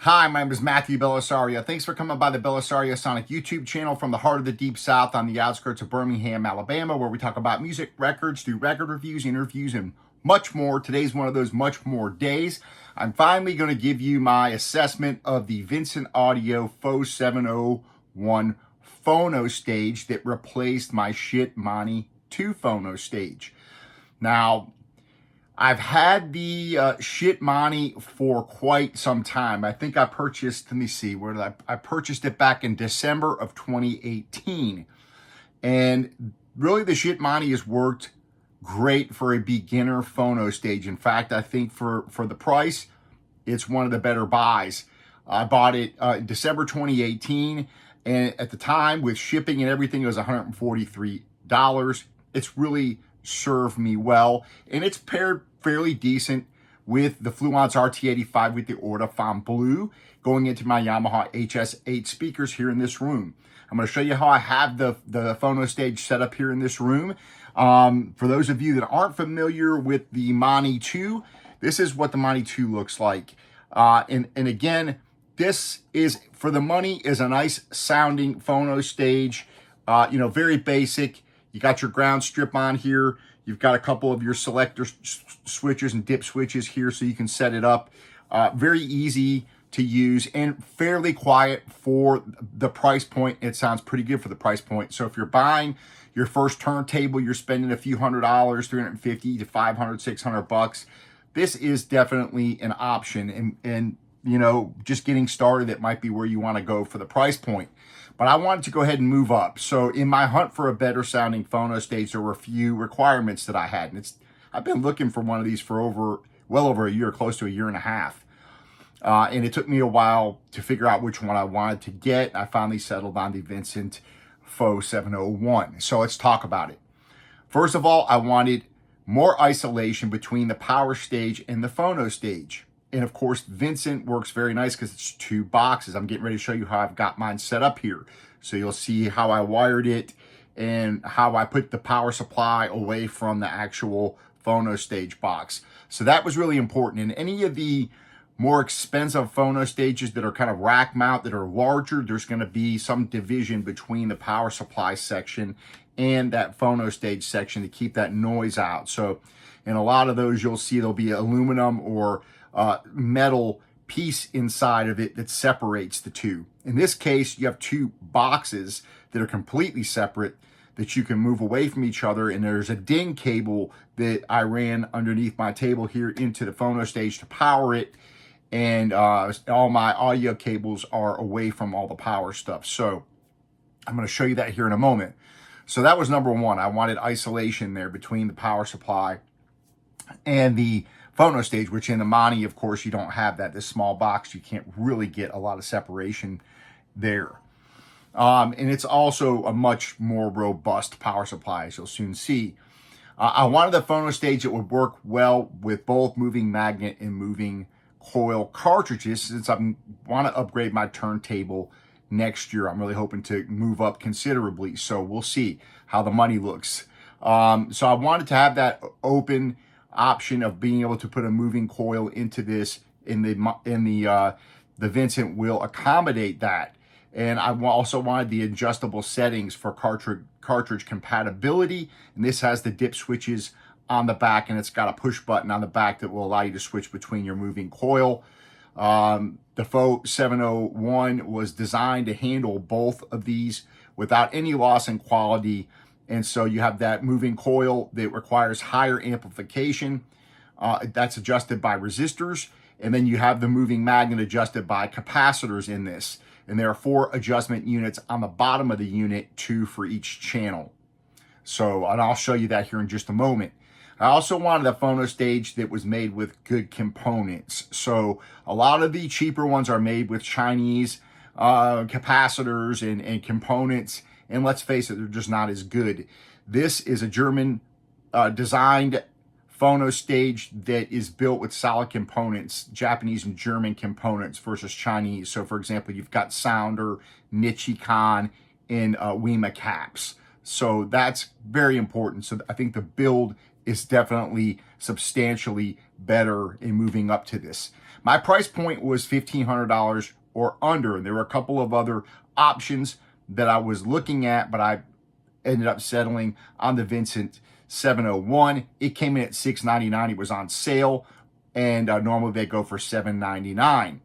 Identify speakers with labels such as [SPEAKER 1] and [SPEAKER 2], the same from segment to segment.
[SPEAKER 1] Hi, my name is Matthew Bellisario. Thanks for coming by the BellisarioSonic YouTube channel from the heart of the Deep South on the outskirts of Birmingham, Alabama, where we talk about music, records, do record reviews, interviews, and much more. Today's one of those much more days. I'm finally going to give you my assessment of the Vincent Audio PHO-701 Phono-Stage that replaced my Shiit Mani 2 Phono-Stage. Now, I've had the Shiit Mani for quite some time. I think I purchased, let me see, where did I purchased it back in December of 2018. And really the Shiit Mani has worked great for a beginner phono stage. In fact, I think for the price, it's one of the better buys. I bought it in December 2018, and at the time with shipping and everything, it was $143. It's really served me well, and it's paired fairly decent with the Fluance RT-85 with the Ortofon Blue going into my Yamaha HS8 speakers here in this room. I'm going to show you how I have the Phono-Stage set up here in this room. For those of you that aren't familiar with the Mani 2, this is what the Mani 2 looks like. And again, this is, for the money, is a nice sounding Phono-Stage, very basic. You got your ground strip on here. You've got a couple of your selector switches and dip switches here so you can set it up. Very easy to use and fairly quiet for the price point. It sounds pretty good for the price point. So if you're buying your first turntable, you're spending a few $100, $350 to $500, $600. This is definitely an option. And just getting started, it might be where you want to go for the price point. But I wanted to go ahead and move up. So in my hunt for a better sounding Phono-Stage, there were a few requirements that I had. And I've been looking for one of these for well over a year, close to a year and a half. And it took me a while to figure out which one I wanted to get. I finally settled on the Vincent PHO-701. So let's talk about it. First of all, I wanted more isolation between the power stage and the Phono-Stage. And of course, Vincent works very nice because it's two boxes. I'm getting ready to show you how I've got mine set up here. So you'll see how I wired it and how I put the power supply away from the actual Phono-Stage box. So that was really important. In any of the more expensive Phono-Stages that are kind of rack mount, that are larger, there's going to be some division between the power supply section and that Phono-Stage section to keep that noise out. So in a lot of those, you'll see there'll be aluminum or metal piece inside of it that separates the two. In this case, you have two boxes that are completely separate that you can move away from each other, and there's a DIN cable that I ran underneath my table here into the Phono-Stage to power it, and all my audio cables are away from all the power stuff. So I'm going to show you that here in a moment. So that was number one. I wanted isolation there between the power supply and the Phono-Stage, which in the Mani, of course, you don't have that. This small box, you can't really get a lot of separation there. And it's also a much more robust power supply, as you'll soon see. I wanted the Phono-Stage that would work well with both moving magnet and moving coil cartridges, since I want to upgrade my turntable next year. I'm really hoping to move up considerably, so we'll see how the money looks. So I wanted to have that open option of being able to put a moving coil into this, in the Vincent will accommodate that. And I also wanted the adjustable settings for cartridge compatibility, and this has the dip switches on the back, and it's got a push button on the back that will allow you to switch between your moving coil. The PHO-701 was designed to handle both of these without any loss in quality. And so you have that moving coil that requires higher amplification. That's adjusted by resistors. And then you have the moving magnet adjusted by capacitors in this. And there are 4 adjustment units on the bottom of the unit, 2 for each channel. So, and I'll show you that here in just a moment. I also wanted a Phono-Stage that was made with good components. So a lot of the cheaper ones are made with Chinese capacitors and components. And let's face it, they're just not as good. This is a German designed Phono-Stage that is built with solid components, Japanese and German components versus Chinese. So for example, you've got Sounder, Nichicon, and Wima caps. So that's very important. So I think the build is definitely substantially better in moving up to this. My price point was $1,500 or under. And there were a couple of other options that I was looking at, but I ended up settling on the Vincent 701. It came in at $699. It was on sale, and normally they go for $799.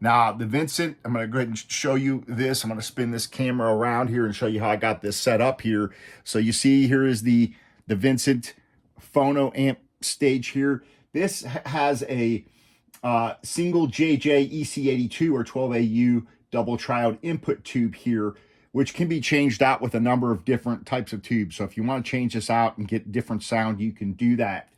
[SPEAKER 1] Now, the Vincent, I'm going to go ahead and show you this. I'm going to spin this camera around here and show you how I got this set up here. So you see here is the Vincent Phono-Stage here. This has a single JJ EC82 or 12AU double triode input tube here, which can be changed out with a number of different types of tubes. So if you want to change this out and get different sound, you can do that.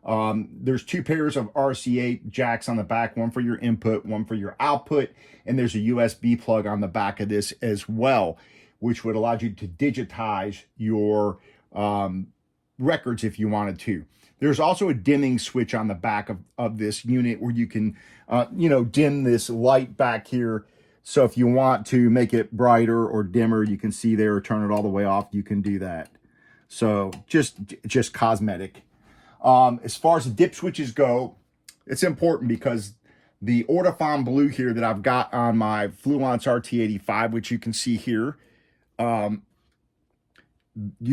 [SPEAKER 1] There's two pairs of RCA jacks on the back, one for your input, one for your output, and there's a USB plug on the back of this as well, which would allow you to digitize your records if you wanted to. There's also a dimming switch on the back of this unit where you can, dim this light back here. So if you want to make it brighter or dimmer, you can see there, or turn it all the way off, you can do that. So just cosmetic. As far as the dip switches go, it's important because the Ortofon Blue here that I've got on my Fluance RT-85, which you can see here, you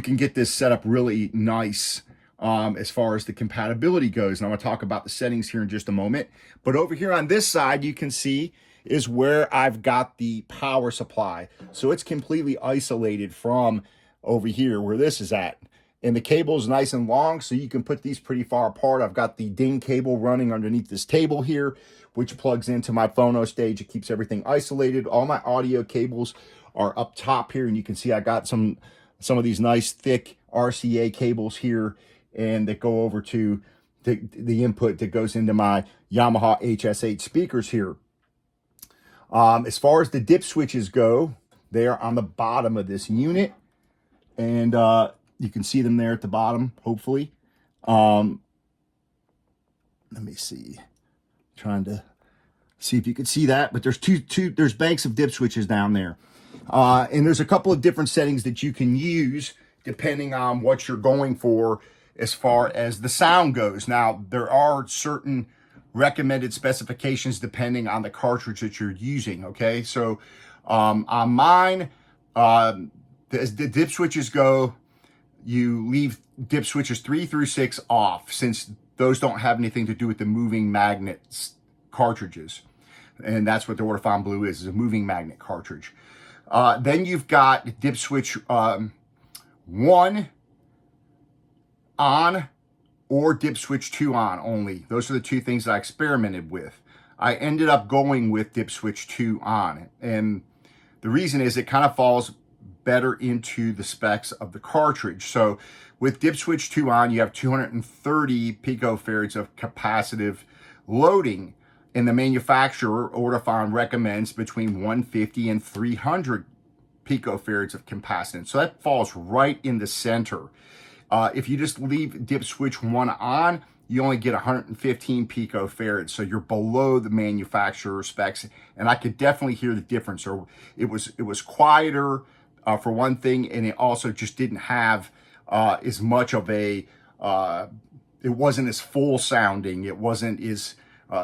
[SPEAKER 1] can get this set up really nice as far as the compatibility goes. And I'm going to talk about the settings here in just a moment. But over here on this side, you can see is where I've got the power supply. So it's completely isolated from over here where this is at. And the cable is nice and long, so you can put these pretty far apart. I've got the DIN cable running underneath this table here, which plugs into my Phono-Stage. It keeps everything isolated. All my audio cables are up top here, and you can see I got some of these nice thick RCA cables here, and that go over to the input that goes into my Yamaha HS8 speakers here. As far as the dip switches go, they are on the bottom of this unit, and you can see them there at the bottom, hopefully. Let me see. Trying to see if you can see that, but there's there's banks of dip switches down there. And there's a couple of different settings that you can use depending on what you're going for as far as the sound goes. Now, there are certain recommended specifications depending on the cartridge that you're using, okay? So on mine, as the dip switches go, you leave dip switches 3 through 6 off, since those don't have anything to do with the moving magnets cartridges. And that's what the Ortofon Blue is a moving magnet cartridge. Then you've got dip switch 1 on or dip switch 2 on only. Those are the two things that I experimented with. I ended up going with dip switch 2 on. And the reason is it kind of falls better into the specs of the cartridge. So with dip switch 2 on, you have 230 picofarads of capacitive loading, and the manufacturer, Ortofon, recommends between 150 and 300 picofarads of capacitance. So that falls right in the center. If you just leave dip switch 1 on, you only get 115 picofarads. So you're below the manufacturer specs, and I could definitely hear the difference. Or it was quieter, for one thing, and it also just didn't have as much of a, it wasn't as full sounding. It wasn't as,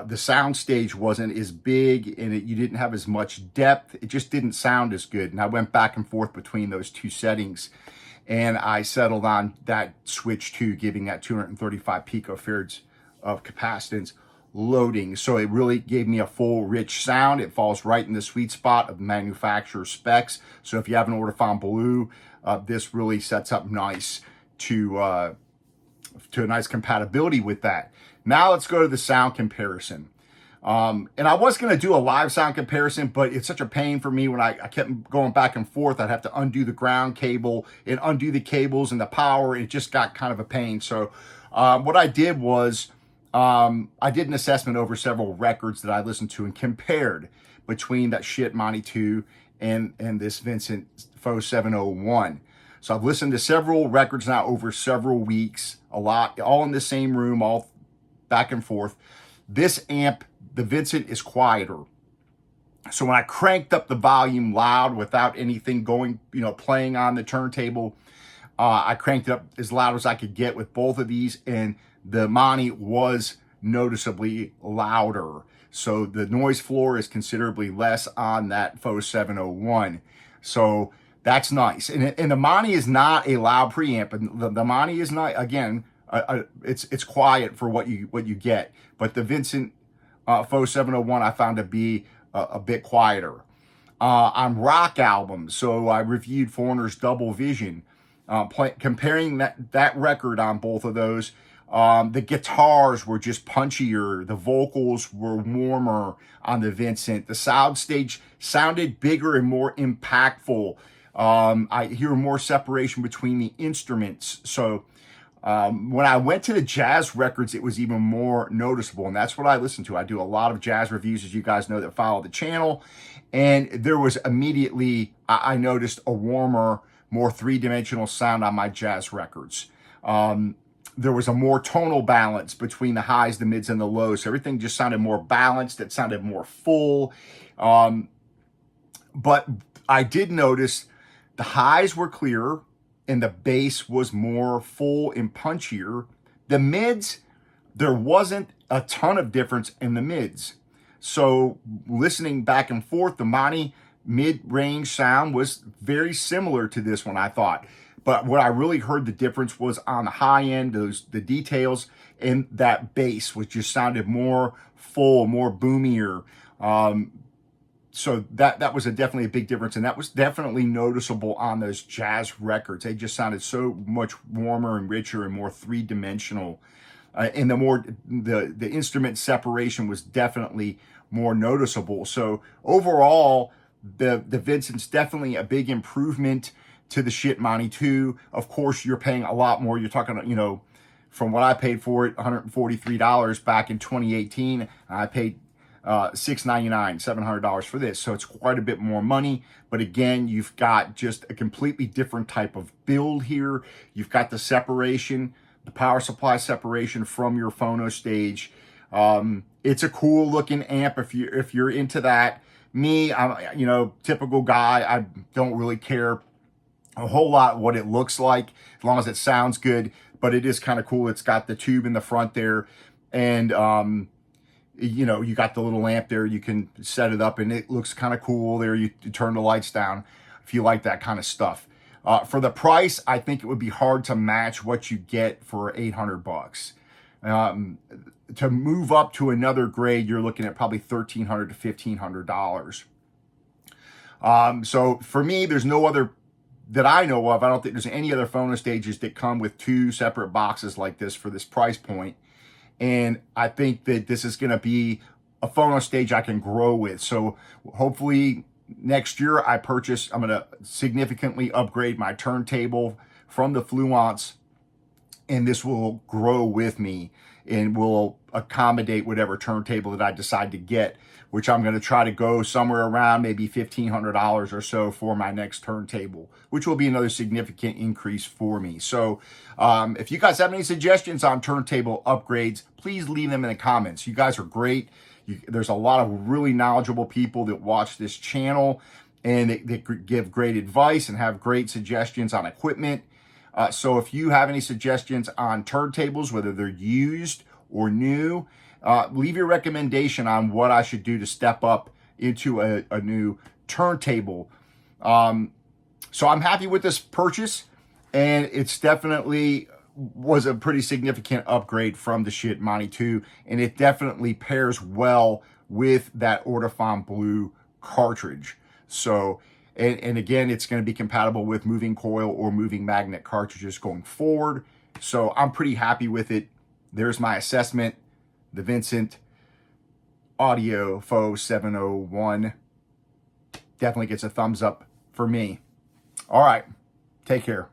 [SPEAKER 1] the sound stage wasn't as big, and you didn't have as much depth. It just didn't sound as good. And I went back and forth between those two settings, and I settled on that switch 2, giving that 235 picofarads of capacitance loading. So it really gave me a full, rich sound. It falls right in the sweet spot of the manufacturer specs. So if you have an Ortofon Blue, this really sets up nice to a nice compatibility with that. Now let's go to the sound comparison. And I was going to do a live sound comparison, but it's such a pain for me when I kept going back and forth. I'd have to undo the ground cable and undo the cables and the power. It just got kind of a pain. So what I did was I did an assessment over several records that I listened to and compared between that Shiit Mani 2 and this Vincent PHO-701. So I've listened to several records now over several weeks, a lot, all in the same room, all back and forth. This amp, the Vincent, is quieter. So when I cranked up the volume loud without anything going, playing on the turntable, I cranked it up as loud as I could get with both of these, and the Mani was noticeably louder. So the noise floor is considerably less on that PHO-701. So that's nice. And the Mani is not a loud preamp. And the Mani is not, again, it's quiet for what you get. But the Vincent PHO-701 I found to be a bit quieter. On rock albums, so I reviewed Foreigner's Double Vision, comparing that record on both of those. The guitars were just punchier. The vocals were warmer on the Vincent. The soundstage sounded bigger and more impactful. I hear more separation between the instruments. So when I went to the jazz records, it was even more noticeable, and that's what I listen to. I do a lot of jazz reviews, as you guys know that follow the channel, and there was immediately, I noticed a warmer, more three-dimensional sound on my jazz records. There was a more tonal balance between the highs, the mids, and the lows. So everything just sounded more balanced. It sounded more full. But I did notice the highs were clearer and the bass was more full and punchier. The mids, there wasn't a ton of difference in the mids. So listening back and forth, the Mani mid-range sound was very similar to this one, I thought. But what I really heard the difference was on the high end, the details, and that bass, which just sounded more full, more boomier. So that was definitely a big difference, and that was definitely noticeable on those jazz records. They just sounded so much warmer and richer and more three-dimensional. And the instrument separation was definitely more noticeable. So overall, the Vincent's definitely a big improvement to the Shiit Mani 2. Of course, you're paying a lot more. You're talking, you know, from what I paid for it, $143 back in 2018. I paid $699, $700 for this. So it's quite a bit more money. But again, you've got just a completely different type of build here. You've got the separation, the power supply separation from your Phono-Stage. It's a cool looking amp if you're into that. Me, I'm, you know, typical guy. I don't really care a whole lot what it looks like as long as it sounds good, but it is kind of cool. It's got the tube in the front there, and you know, you got the little lamp there. You can set it up and it looks kind of cool there. You turn the lights down if you like that kind of stuff. For the price, I think it would be hard to match what you get for $800. To move up to another grade, you're looking at probably $1,300 to $1,500. So for me, there's no other that I know of. I don't think there's any other Phono-Stages that come with two separate boxes like this for this price point. And I think that this is going to be a Phono-Stage I can grow with. So hopefully next year I'm going to significantly upgrade my turntable from the Fluance, and this will grow with me and will accommodate whatever turntable that I decide to get, which I'm going to try to go somewhere around maybe $1,500 or so for my next turntable, which will be another significant increase for me. So if you guys have any suggestions on turntable upgrades, please leave them in the comments. You guys are great. There's a lot of really knowledgeable people that watch this channel, and they give great advice and have great suggestions on equipment. So if you have any suggestions on turntables, whether they're used or new, leave your recommendation on what I should do to step up into a new turntable. So I'm happy with this purchase, and it's definitely was a pretty significant upgrade from the Shiit Mani 2, and it definitely pairs well with that Ortofon Blue cartridge. So, and again, it's going to be compatible with moving coil or moving magnet cartridges going forward. So I'm pretty happy with it. There's my assessment. The Vincent Audio PHO-701 definitely gets a thumbs up for me. All right, take care.